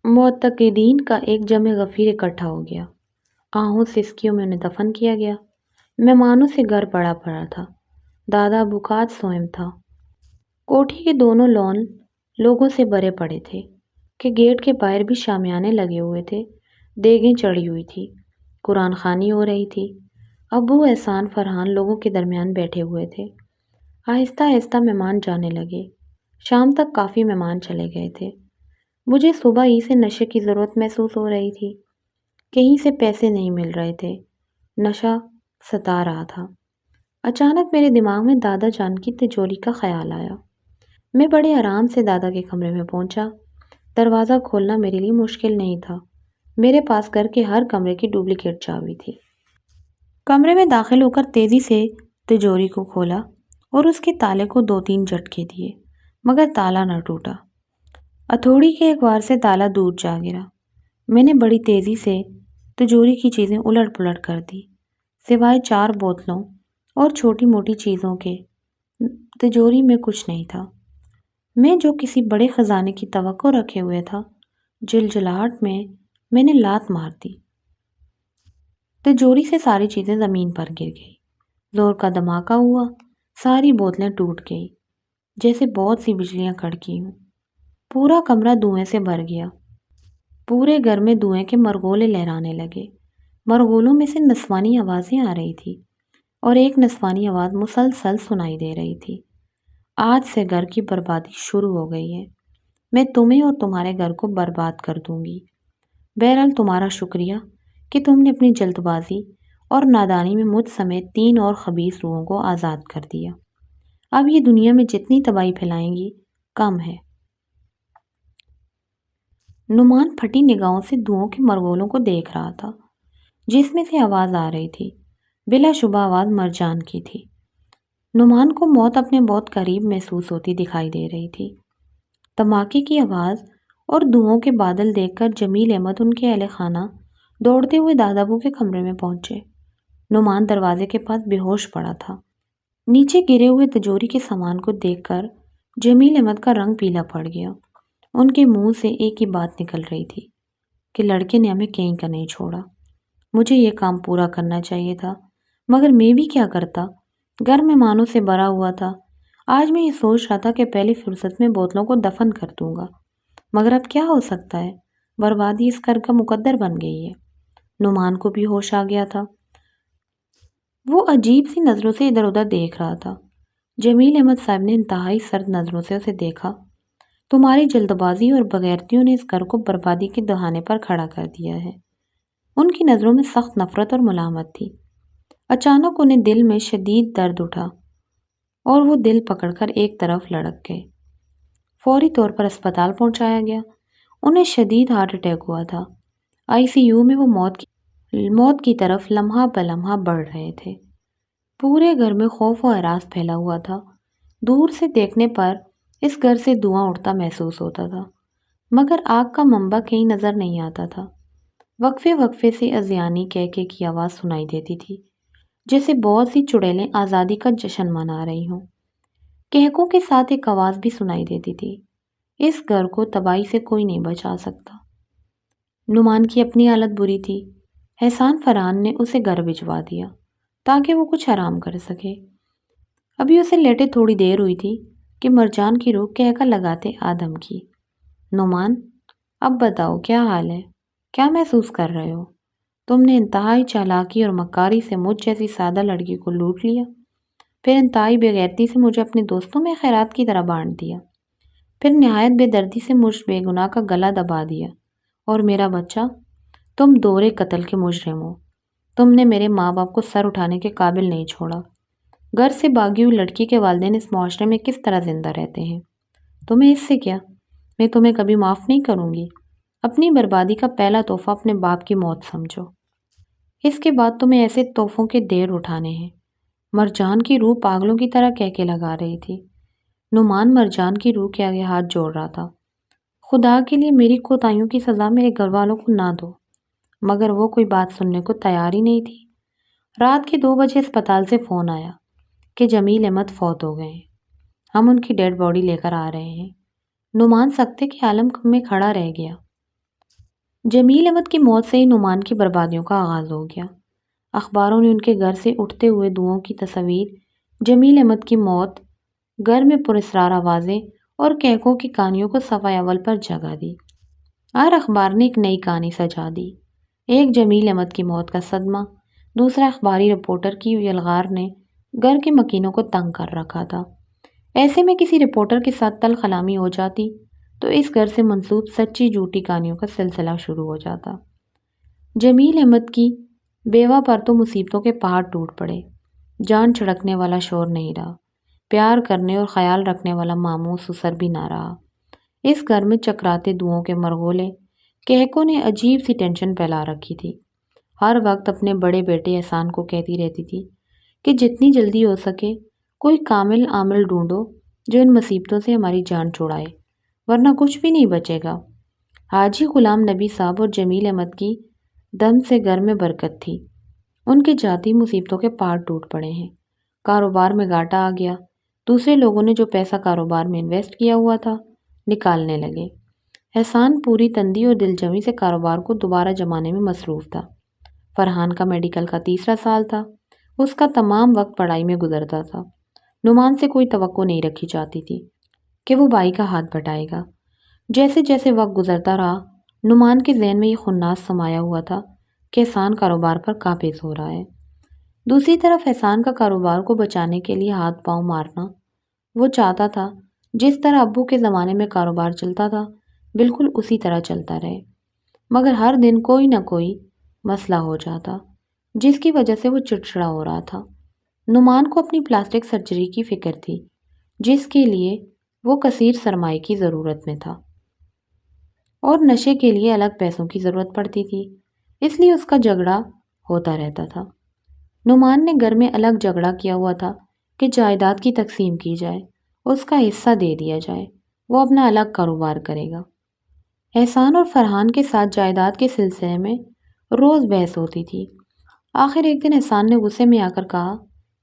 معتقدین کا ایک جمع غفیر اکٹھا ہو گیا۔ آہوں سسکیوں میں انہیں دفن کیا گیا۔ مہمانوں سے گھر پڑا پڑا تھا۔ دادا بکات سوئم تھا۔ کوٹھی کے دونوں لون لوگوں سے بھرے پڑے تھے کہ گیٹ کے باہر بھی شامیانے لگے ہوئے تھے، دیگیں چڑھی ہوئی تھی، قرآن خوانی ہو رہی تھی۔ ابو احسان فرحان لوگوں کے درمیان بیٹھے ہوئے تھے۔ آہستہ آہستہ مہمان جانے لگے۔ شام تک کافی مہمان چلے گئے تھے۔ مجھے صبح ہی سے نشے کی ضرورت محسوس ہو رہی تھی۔ کہیں سے پیسے نہیں مل رہے تھے۔ نشہ ستا رہا تھا۔ اچانک میرے دماغ میں دادا جان کی تجوری کا خیال آیا۔ میں بڑے آرام سے دادا کے کمرے میں پہنچا۔ دروازہ کھولنا میرے لیے مشکل نہیں تھا۔ میرے پاس گھر کے ہر کمرے کی ڈپلیکیٹ چابی تھی۔ کمرے میں داخل ہو کر تیزی سے تجوری کو کھولا اور اس کے تالے کو 2-3 جھٹکے دیے، مگر تالا نہ ٹوٹا۔ ہتھوڑی کے ایک وار سے تالا دور جا گرا۔ میں نے بڑی تیزی سے تجوری کی چیزیں الٹ پلٹ کر دی۔ سوائے 4 بوتلوں اور چھوٹی موٹی چیزوں کے تجوری میں کچھ نہیں تھا۔ میں جو کسی بڑے خزانے کی توقع رکھے ہوئے تھا، جلجلاہٹ میں نے لات مار دی۔ تجوری سے ساری چیزیں زمین پر گر گئی۔ زور کا دھماکہ ہوا۔ ساری بوتلیں ٹوٹ گئی، جیسے بہت سی بجلیاں کڑکی ہوں۔ پورا کمرہ دھوئیں سے بھر گیا۔ پورے گھر میں دھوئیں کے مرغولے لہرانے لگے۔ مرغولوں میں سے نسوانی آوازیں آ رہی تھی اور ایک نسوانی آواز مسلسل سنائی دے رہی تھی۔ آج سے گھر کی بربادی شروع ہو گئی ہے۔ میں تمہیں اور تمہارے گھر کو برباد کر دوں گی۔ بہرحال تمہارا شکریہ کہ تم نے اپنی جلد بازی اور نادانی میں مجھ سمیت 3 اور خبیث روحوں کو آزاد کر دیا۔ اب یہ دنیا میں جتنی تباہی پھیلائیں گی کم ہے۔ نعمان پھٹی نگاہوں سے دھوؤں کے مرغولوں کو دیکھ رہا تھا، جس میں سے آواز آ رہی تھی۔ بلا شبہ آواز مرجان کی تھی۔ نعمان کو موت اپنے بہت قریب محسوس ہوتی دکھائی دے رہی تھی۔ دھماکے کی آواز اور دھوؤں کے بادل دیکھ کر جمیل احمد ان کے اہل خانہ دوڑتے ہوئے دادا ابو کے کمرے میں پہنچے۔ نعمان دروازے کے پاس بے ہوش پڑا تھا۔ نیچے گرے ہوئے تجوری کے سامان کو دیکھ کر جمیل احمد کا رنگ پیلا پڑ گیا۔ ان کے منہ سے ایک ہی بات نکل رہی تھی کہ لڑکے نے ہمیں کہیں کا نہیں چھوڑا۔ مجھے یہ کام پورا کرنا چاہیے تھا، مگر میں بھی کیا کرتا؟ گھر مہمانوں سے بھرا ہوا تھا۔ آج میں یہ سوچ رہا تھا کہ پہلی فرصت میں بوتلوں کو دفن کر دوں گا، مگر اب کیا ہو سکتا ہے؟ بربادی اس گھر کا مقدر بن گئی ہے۔ نعمان کو بھی ہوش آ گیا تھا۔ وہ عجیب سی نظروں سے ادھر ادھر دیکھ رہا تھا۔ جمیل احمد صاحب نے انتہائی سرد نظروں سے اسے دیکھا۔ تمہاری جلد بازی اور بغیرتیوں نے اس گھر کو بربادی کے دہانے پر کھڑا کر دیا ہے۔ ان کی نظروں میں سخت نفرت اور ملامت تھی۔ اچانک انہیں دل میں شدید درد اٹھا اور وہ دل پکڑ کر ایک طرف لڑک گئے۔ فوری طور پر اسپتال پہنچایا گیا۔ انہیں شدید ہارٹ اٹیک ہوا تھا۔ ICU میں وہ موت کی طرف لمحہ بلمحہ بڑھ رہے تھے۔ پورے گھر میں خوف و ہراس پھیلا ہوا تھا۔ دور سے دیکھنے پر اس گھر سے دھواں اٹھتا محسوس ہوتا تھا، مگر آگ کا منبع کہیں نظر نہیں آتا تھا۔ وقفے وقفے سے ازیانی کہکے کی آواز سنائی دیتی تھی، جیسے بہت سی چڑیلیں آزادی کا جشن منا رہی ہوں۔ کہکوں کے ساتھ ایک آواز بھی سنائی دیتی تھی، اس گھر کو تباہی سے کوئی نہیں بچا سکتا۔ نعمان کی اپنی حالت بری تھی۔ احسان فرحان نے اسے گھر بھجوا دیا تاکہ وہ کچھ آرام کر سکے۔ ابھی اسے لیٹے تھوڑی دیر ہوئی تھی کہ مرجان کی روح کہکا لگاتے آدم کی۔ نعمان، اب بتاؤ کیا حال ہے؟ کیا محسوس کر رہے ہو؟ تم نے انتہائی چالاکی اور مکاری سے مجھ جیسی سادہ لڑکی کو لوٹ لیا، پھر انتہائی بےغیرتی سے مجھے اپنے دوستوں میں خیرات کی طرح بانٹ دیا، پھر نہایت بے دردی سے مجھ بے گناہ کا گلا دبا دیا، اور میرا بچہ، تم دورے قتل کے مجرم ہو۔ تم نے میرے ماں باپ کو سر اٹھانے کے قابل نہیں چھوڑا۔ گھر سے بھاگی ہوئی لڑکی کے والدین اس معاشرے میں کس طرح زندہ رہتے ہیں؟ تمہیں اس سے کیا؟ میں تمہیں کبھی معاف نہیں کروں گی۔ اپنی بربادی کا پہلا تحفہ اپنے باپ کی موت سمجھو۔ اس کے بعد تمہیں ایسے تحفوں کے ڈھیر اٹھانے ہیں۔ مرجان کی روح پاگلوں کی طرح کہکے لگا رہی تھی۔ نعمان مرجان کی روح کے آگے ہاتھ جوڑ رہا تھا۔ خدا کے لیے میری کوتاہیوں کی سزا میرے گھر والوں کو نہ دو، مگر وہ کوئی بات سننے کو تیار ہی نہیں تھی۔ رات کے 2 بجے اسپتال سے فون آیا کہ جمیل احمد فوت ہو گئے ہیں۔ ہم ان کی ڈیڈ باڈی لے کر آ رہے ہیں۔ نعمان سکتے کے عالم میں کھڑا رہ گیا۔ جمیل احمد کی موت سے ہی نعمان کی بربادیوں کا آغاز ہو گیا۔ اخباروں نے ان کے گھر سے اٹھتے ہوئے دھوؤں کی تصاویر، جمیل احمد کی موت، گھر میں پراسرار آوازیں اور کہکوں کی کہانیوں کو صفحہ اول پر جگہ دی۔ ہر اخبار نے ایک نئی کہانی سجا دی۔ ایک جمیل احمد کی موت کا صدمہ، دوسرا اخباری رپورٹر کی یلغار نے گھر کے مکینوں کو تنگ کر رکھا تھا۔ ایسے میں کسی رپورٹر کے ساتھ تل کلامی ہو جاتی تو اس گھر سے منسوب سچی جھوٹی کہانیوں کا سلسلہ شروع ہو جاتا۔ جمیل احمد کی بیوہ پر تو مصیبتوں کے پہاڑ ٹوٹ پڑے۔ جان چھڑکنے والا شور نہیں رہا، پیار کرنے اور خیال رکھنے والا ماموں سسر بھی نہ رہا۔ اس گھر میں چکراتے دھوؤں کے مرغولے کہکوں نے عجیب سی ٹینشن پھیلا رکھی تھی۔ ہر وقت اپنے بڑے بیٹے احسان کو کہتی رہتی تھی کہ جتنی جلدی ہو سکے کوئی کامل عامل ڈھونڈو جو ان مصیبتوں سے ہماری جان چھڑائے، ورنہ کچھ بھی نہیں بچے گا۔ حاجی غلام نبی صاحب اور جمیل احمد کی دم سے گھر میں برکت تھی۔ ان کے جاتی مصیبتوں کے پہاڑ ٹوٹ پڑے ہیں۔ کاروبار میں گھاٹا آ گیا۔ دوسرے لوگوں نے جو پیسہ کاروبار میں انویسٹ کیا ہوا تھا نکالنے لگے۔ احسان پوری تندی اور دل جمی سے کاروبار کو دوبارہ جمانے میں مصروف تھا۔ فرحان کا میڈیکل کا تیسرا سال تھا۔ اس کا تمام وقت پڑھائی میں گزرتا تھا۔ نعمان سے کوئی توقع نہیں رکھی جاتی تھی کہ وہ بھائی کا ہاتھ بٹائے گا۔ جیسے جیسے وقت گزرتا رہا، نعمان کے ذہن میں یہ خناس سمایا ہوا تھا کہ احسان کاروبار پر قابض ہو رہا ہے۔ دوسری طرف احسان کا کاروبار کو بچانے کے لیے ہاتھ پاؤں مارنا۔ وہ چاہتا تھا جس طرح ابو کے زمانے میں کاروبار چلتا تھا بالکل اسی طرح چلتا رہے، مگر ہر دن کوئی نہ کوئی مسئلہ ہو جاتا جس کی وجہ سے وہ چڑچڑا ہو رہا تھا۔ نعمان کو اپنی پلاسٹک سرجری کی فکر تھی جس کے لیے وہ کثیر سرمائے کی ضرورت میں تھا اور نشے کے لیے الگ پیسوں کی ضرورت پڑتی تھی، اس لیے اس کا جھگڑا ہوتا رہتا تھا۔ نعمان نے گھر میں الگ جھگڑا کیا ہوا تھا کہ جائیداد کی تقسیم کی جائے، اس کا حصہ دے دیا جائے، وہ اپنا الگ کاروبار کرے گا۔ احسان اور فرحان کے ساتھ جائیداد کے سلسلے میں روز بحث ہوتی تھی۔ آخر ایک دن احسان نے غصے میں آ کر کہا،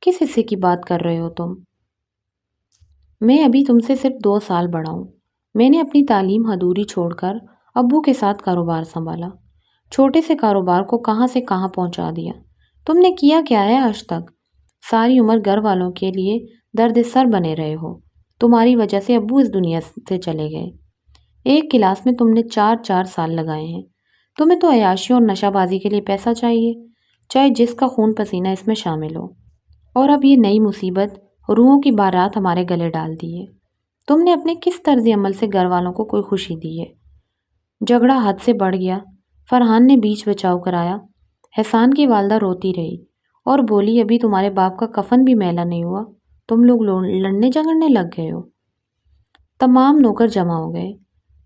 کس حصے کی بات کر رہے ہو تم؟ میں ابھی تم سے صرف 2 سال بڑا ہوں۔ میں نے اپنی تعلیم ادھوری چھوڑ کر ابو کے ساتھ کاروبار سنبھالا، چھوٹے سے کاروبار کو کہاں سے کہاں پہنچا دیا۔ تم نے کیا کیا ہے آج تک؟ ساری عمر گھر والوں کے لیے درد سر بنے رہے ہو۔ تمہاری وجہ سے ابو اس دنیا سے چلے گئے۔ ایک کلاس میں تم نے 4 سال لگائے ہیں۔ تمہیں تو عیاشی اور نشہ بازی کے لیے پیسہ چاہیے، چاہے جس کا خون پسینہ اس میں شامل ہو، اور اب یہ نئی مصیبت روحوں کی بارات ہمارے گلے ڈال دی ہے۔ تم نے اپنے کس طرز عمل سے گھر والوں کو کوئی خوشی دی ہے؟ جھگڑا حد سے بڑھ گیا۔ فرحان نے بیچ بچاؤ کرایا۔ احسان کی والدہ روتی رہی اور بولی، ابھی تمہارے باپ کا کفن بھی میلا نہیں ہوا، تم لوگ لڑنے جھگڑنے لگ گئے ہو۔ تمام نوکر جمع ہو گئے۔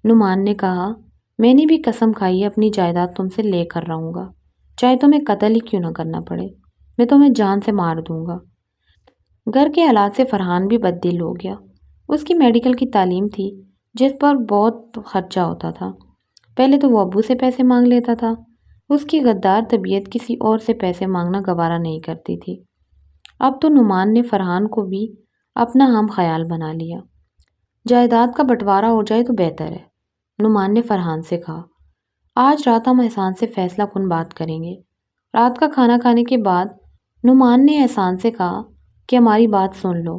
نعمان نے کہا، میں نے بھی قسم کھائی ہے اپنی جائیداد تم سے لے کر رہوں گا، چاہے تمہیں قتل ہی کیوں نہ کرنا پڑے، میں تمہیں جان سے مار دوں گا۔ گھر کے حالات سے فرحان بھی بددل ہو گیا۔ اس کی میڈیکل کی تعلیم تھی جس پر بہت خرچہ ہوتا تھا۔ پہلے تو وہ ابو سے پیسے مانگ لیتا تھا، اس کی غدار طبیعت کسی اور سے پیسے مانگنا گوارا نہیں کرتی تھی۔ اب تو نعمان نے فرحان کو بھی اپنا ہم خیال بنا لیا۔ جائیداد کا بٹوارا ہو جائے تو بہتر ہے، نعمان نے فرحان سے کہا۔ آج رات ہم احسان سے فیصلہ کن بات کریں گے۔ رات کا کھانا کھانے کے بعد نعمان نے احسان سے کہا کہ ہماری بات سن لو۔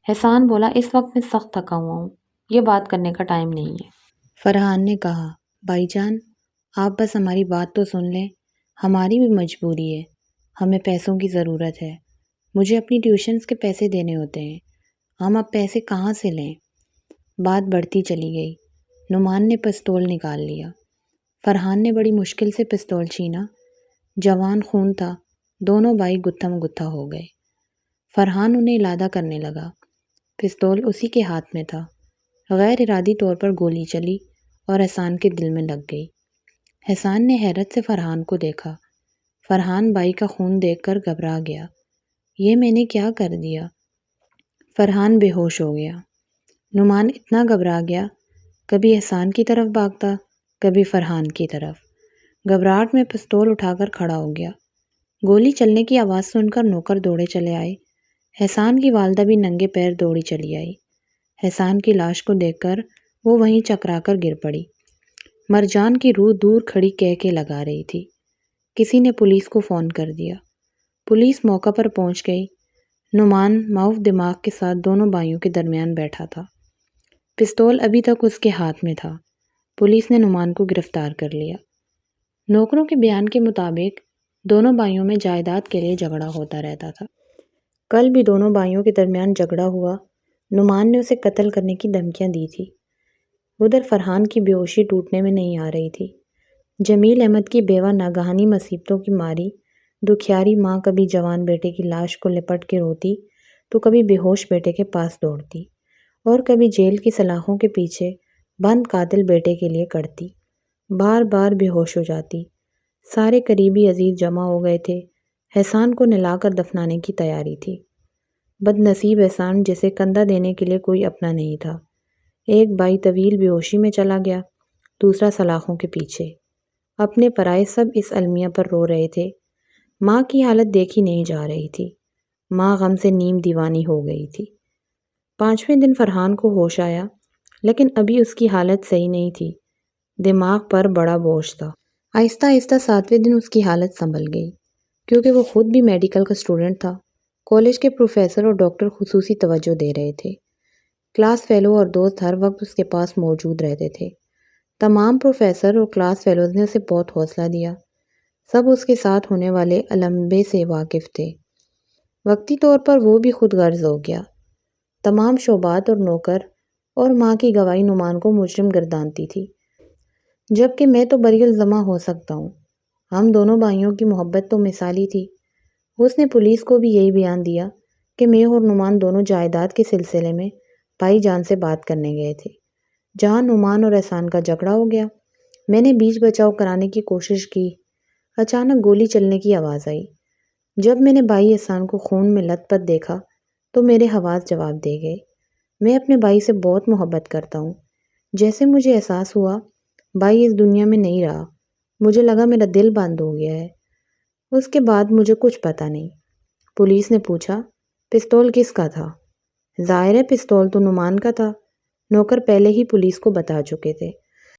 احسان بولا، اس وقت میں سخت تھکا ہوا ہوں، یہ بات کرنے کا ٹائم نہیں ہے۔ فرحان نے کہا، بھائی جان آپ بس ہماری بات تو سن لیں، ہماری بھی مجبوری ہے، ہمیں پیسوں کی ضرورت ہے، مجھے اپنی ٹیوشنز کے پیسے دینے ہوتے ہیں، ہم اب پیسے کہاں سے لیں؟ بات بڑھتی چلی گئی۔ نعمان نے پستول نکال لیا۔ فرحان نے بڑی مشکل سے پستول چھینا۔ جوان خون تھا، دونوں بھائی گتھم گتھا ہو گئے۔ فرحان انہیں علادہ کرنے لگا۔ پستول اسی کے ہاتھ میں تھا۔ غیر ارادی طور پر گولی چلی اور احسان کے دل میں لگ گئی۔ احسان نے حیرت سے فرحان کو دیکھا۔ فرحان بھائی کا خون دیکھ کر گھبرا گیا۔ یہ میں نے کیا کر دیا؟ فرحان بے ہوش ہو گیا۔ نعمان اتنا گھبرا گیا، کبھی احسان کی طرف بھاگتا، کبھی فرحان کی طرف۔ گھبراہٹ میں پستول اٹھا کر کھڑا ہو گیا۔ گولی چلنے کی آواز سن کر نوکر دوڑے چلے آئے۔ احسان کی والدہ بھی ننگے پیر دوڑی چلی آئی۔ احسان کی لاش کو دیکھ کر وہ وہیں چکرا کر گر پڑی۔ مرجان کی روح دور کھڑی کہہ کے لگا رہی تھی۔ کسی نے پولیس کو فون کر دیا۔ پولیس موقع پر پہنچ گئی۔ نعمان معاف دماغ کے ساتھ دونوں بھائیوں کے درمیان بیٹھا تھا۔ پستول ابھی تک اس کے ہاتھ میں تھا۔ پولیس نے نعمان کو گرفتار کر لیا۔ نوکروں کے بیان کے مطابق دونوں بھائیوں میں جائیداد کے لیے جھگڑا ہوتا رہتا تھا۔ کل بھی دونوں بھائیوں کے درمیان جھگڑا ہوا۔ نعمان نے اسے قتل کرنے کی دھمکیاں دی تھی۔ ادھر فرحان کی بے ہوشی ٹوٹنے میں نہیں آ رہی تھی۔ جمیل احمد کی بیوہ ناگہانی مصیبتوں کی ماری دکھیاری ماں کبھی جوان بیٹے کی لاش کو لپٹ کے روتی تو کبھی بے ہوش بیٹے کے پاس دوڑتی اور کبھی جیل کی سلاخوں کے پیچھے بند قاتل بیٹے کے لیے کڑتی۔ بار بار بے ہوش ہو جاتی۔ سارے قریبی عزیز جمع ہو گئے تھے۔ احسان کو نلا کر دفنانے کی تیاری تھی۔ بد نصیب احسان جسے کندھا دینے کے لیے کوئی اپنا نہیں تھا۔ ایک بھائی طویل بے ہوشی میں چلا گیا، دوسرا سلاخوں کے پیچھے۔ اپنے پرائے سب اس المیہ پر رو رہے تھے۔ ماں کی حالت دیکھی نہیں جا رہی تھی۔ ماں غم سے نیم دیوانی ہو گئی تھی۔ 5ویں دن فرحان کو ہوش آیا، لیکن ابھی اس کی حالت صحیح نہیں تھی۔ دماغ پر بڑا بوجھ تھا۔ آہستہ آہستہ 7ویں دن اس کی حالت سنبھل گئی، کیونکہ وہ خود بھی میڈیکل کا اسٹوڈنٹ تھا۔ کالج کے پروفیسر اور ڈاکٹر خصوصی توجہ دے رہے تھے۔ کلاس فیلو اور دوست ہر وقت اس کے پاس موجود رہتے تھے۔ تمام پروفیسر اور کلاس فیلوز نے اسے بہت حوصلہ دیا۔ سب اس کے ساتھ ہونے والے المبے سے واقف تھے۔ وقتی طور پر وہ بھی خود غرض ہو گیا۔ تمام شعبات اور نوکر اور ماں کی گواہی نعمان کو مجرم گردانتی تھی، جبکہ میں تو بری الزامہ ہو سکتا ہوں۔ ہم دونوں بھائیوں کی محبت تو مثالی تھی۔ اس نے پولیس کو بھی یہی بیان دیا کہ میں اور نعمان دونوں جائیداد کے سلسلے میں بھائی جان سے بات کرنے گئے تھے۔ جہاں نعمان اور احسان کا جھگڑا ہو گیا، میں نے بیچ بچاؤ کرانے کی کوشش کی۔ اچانک گولی چلنے کی آواز آئی۔ جب میں نے بھائی احسان کو خون میں لت پت دیکھا تو میرے حواس جواب دے گئے۔ میں اپنے بھائی سے بہت محبت کرتا ہوں۔ جیسے مجھے احساس ہوا بھائی اس دنیا میں نہیں رہا، مجھے لگا میرا دل بند ہو گیا ہے۔ اس کے بعد مجھے کچھ پتہ نہیں۔ پولیس نے پوچھا، پستول کس کا تھا؟ ظاہر ہے پستول تو نعمان کا تھا۔ نوکر پہلے ہی پولیس کو بتا چکے تھے۔